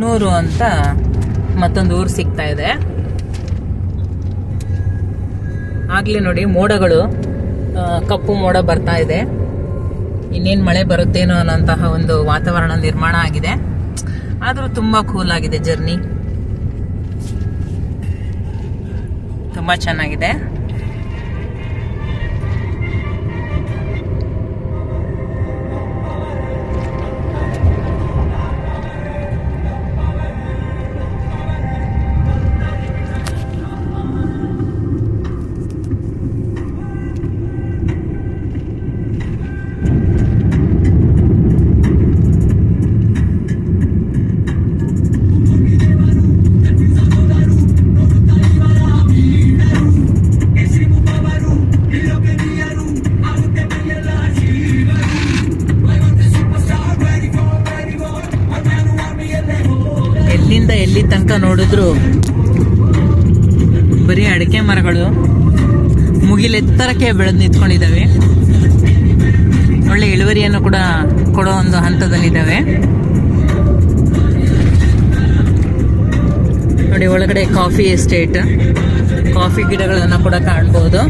ನೂರು ಅಂತ ಮತ್ತೊಂದು ಊರು ಸಿಗ್ತಾ ಇದೆ. ಆಗ್ಲೇ ನೋಡಿ ಮೋಡಗಳು, ಕಪ್ಪು ಮೋಡ ಬರ್ತಾ ಇದೆ. ಇನ್ನೇನು ಮಳೆ ಬರುತ್ತೇನೋ ಅನ್ನೋಂತಹ ಒಂದು ವಾತಾವರಣ ನಿರ್ಮಾಣ ಆಗಿದೆ. ಆದರೂ ತುಂಬಾ ಕೂಲ್ ಆಗಿದೆ ಜರ್ನಿ, ತುಂಬಾ ಚೆನ್ನಾಗಿದೆ. ಎಲ್ಲಿ ತನಕ ನೋಡಿದ್ರು ಬರೀ ಅಡಿಕೆ ಮರಗಳು ಮುಗಿಲೆತ್ತರಕ್ಕೆ ಬೆಳೆದು ನಿಂತ್ಕೊಂಡಿದ್ದಾವೆ. ಒಳ್ಳೆ ಇಳುವರಿಯನ್ನು ಕೂಡ ಕೊಡೋ ಒಂದು ಹಂತದಲ್ಲಿದ್ದಾವೆ. ನೋಡಿ ಒಳಗಡೆ ಕಾಫಿ ಎಸ್ಟೇಟ್, ಕಾಫಿ ಗಿಡಗಳನ್ನು ಕೂಡ ಕಾಣಬಹುದು.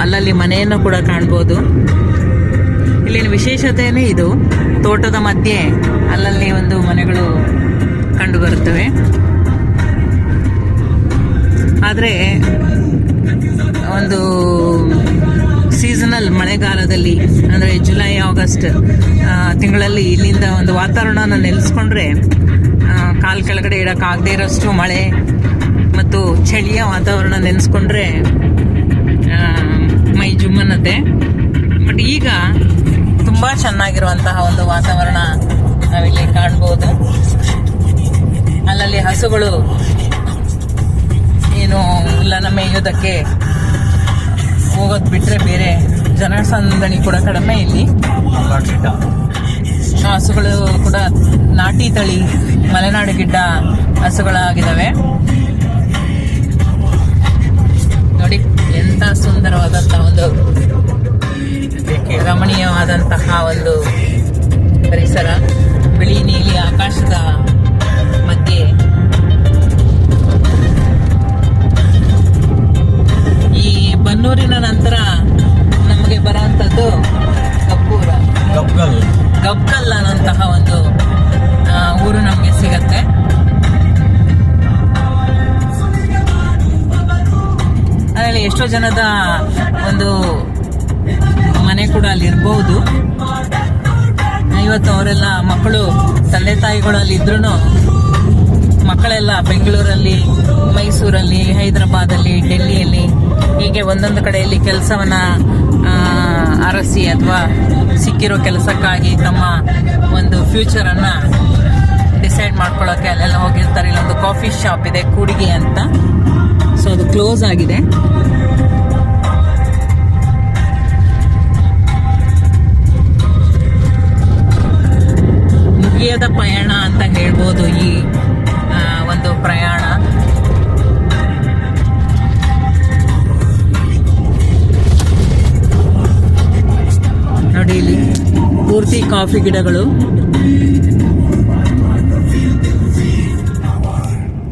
ಅಲ್ಲಲ್ಲಿ ಮನೆಯನ್ನು ಕೂಡ ಕಾಣ್ಬೋದು. ಇಲ್ಲಿನ ವಿಶೇಷತೆಯೇ ಇದು, ತೋಟದ ಮಧ್ಯೆ ಅಲ್ಲಲ್ಲಿ ಒಂದು ಮನೆಗಳು ಕಂಡು ಬರುತ್ತವೆ. ಆದರೆ ಒಂದು ಸೀಸನಲ್ ಮಳೆಗಾಲದಲ್ಲಿ ಅಂದರೆ ಜುಲೈ ಆಗಸ್ಟ್ ತಿಂಗಳಲ್ಲಿ ಇಲ್ಲಿಂದ ಒಂದು ವಾತಾವರಣನ ನೆಲೆಸ್ಕೊಂಡ್ರೆ ಕಾಲು ಕೆಳಗಡೆ ಇಡೋಕ್ಕಾಗದೇ ಇರೋಷ್ಟು ಮಳೆ ಮತ್ತು ಚಳಿಯ ವಾತಾವರಣ ನೆನೆಸ್ಕೊಂಡ್ರೆ ಮೈ ಜುಮ್ಮನ್ನತ್ತೆ. ಬಟ್ ಈಗ ತುಂಬ ಚೆನ್ನಾಗಿರುವಂತಹ ಒಂದು ವಾತಾವರಣ ನಾವಿಲ್ಲಿ ಕಾಣ್ಬೋದು. ಅಲ್ಲಲ್ಲಿ ಹಸುಗಳು ಏನು ಹುಲ್ಲನ್ನು ಮೇಯೋದಕ್ಕೆ ಹೋಗೋದು ಬಿಟ್ಟರೆ ಬೇರೆ ಜನಸಂದಣಿ ಕೂಡ ಕಡಿಮೆ ಇಲ್ಲಿ. ಹಸುಗಳು ಕೂಡ ನಾಟಿ ತಳಿ ಮಲೆನಾಡು ಗಿಡ್ಡ ಹಸುಗಳಾಗಿದ್ದಾವೆ. ನೋಡಿ ಎಂಥ ಸುಂದರವಾದಂತಹ ಒಂದು ರಮಣೀಯವಾದಂತಹ ಒಂದು ಪರಿಸರ. ಬಿಳಿ ನೀಲಿ ಆಕಾಶದ ಮಧ್ಯೆ ಈ ಬನ್ನೂರಿನ ನಂತರ ನಮಗೆ ಬರುವಂಥದ್ದು ಗಬ್ಗಲ್ ಅನ್ನೋಂತಹ ಒಂದು ಊರು ನಮಗೆ ಸಿಗತ್ತೆ. ಅದರಲ್ಲಿ ಎಷ್ಟೋ ಜನದ ಒಂದು ಮನೆ ಕೂಡ ಅಲ್ಲಿ ಇರ್ಬೋದು. ಇವತ್ತು ಅವರೆಲ್ಲ ಮಕ್ಕಳು ತಂದೆ ತಾಯಿಗಳಲ್ಲಿ ಇದ್ರೂ ಮಕ್ಕಳೆಲ್ಲ ಬೆಂಗಳೂರಲ್ಲಿ, ಮೈಸೂರಲ್ಲಿ, ಹೈದರಾಬಾದಲ್ಲಿ, ಡೆಲ್ಲಿಯಲ್ಲಿ ಹೀಗೆ ಒಂದೊಂದು ಕಡೆಯಲ್ಲಿ ಕೆಲಸವನ್ನ ಅರಸಿ ಅಥವಾ ಸಿಕ್ಕಿರೋ ಕೆಲಸಕ್ಕಾಗಿ ತಮ್ಮ ಒಂದು ಫ್ಯೂಚರನ್ನು ಡಿಸೈಡ್ ಮಾಡ್ಕೊಳ್ಳೋಕೆ ಅಲ್ಲೆಲ್ಲ ಹೋಗಿರ್ತಾರೆ. ಇಲ್ಲೊಂದು ಕಾಫಿ ಶಾಪ್ ಇದೆ, ಕೂಡಿಗೆ ಅಂತ. ಸೊ ಅದು ಕ್ಲೋಸ್ ಆಗಿದೆ. ಮುಗಿಯದ ಪಯಣ ಅಂತ ಹೇಳ್ಬೋದು ಈ ಒಂದು ಪ್ರಯಾಣ. ನೋಡಿ ಇಲ್ಲಿ ಪೂರ್ತಿ ಕಾಫಿ ಗಿಡಗಳು.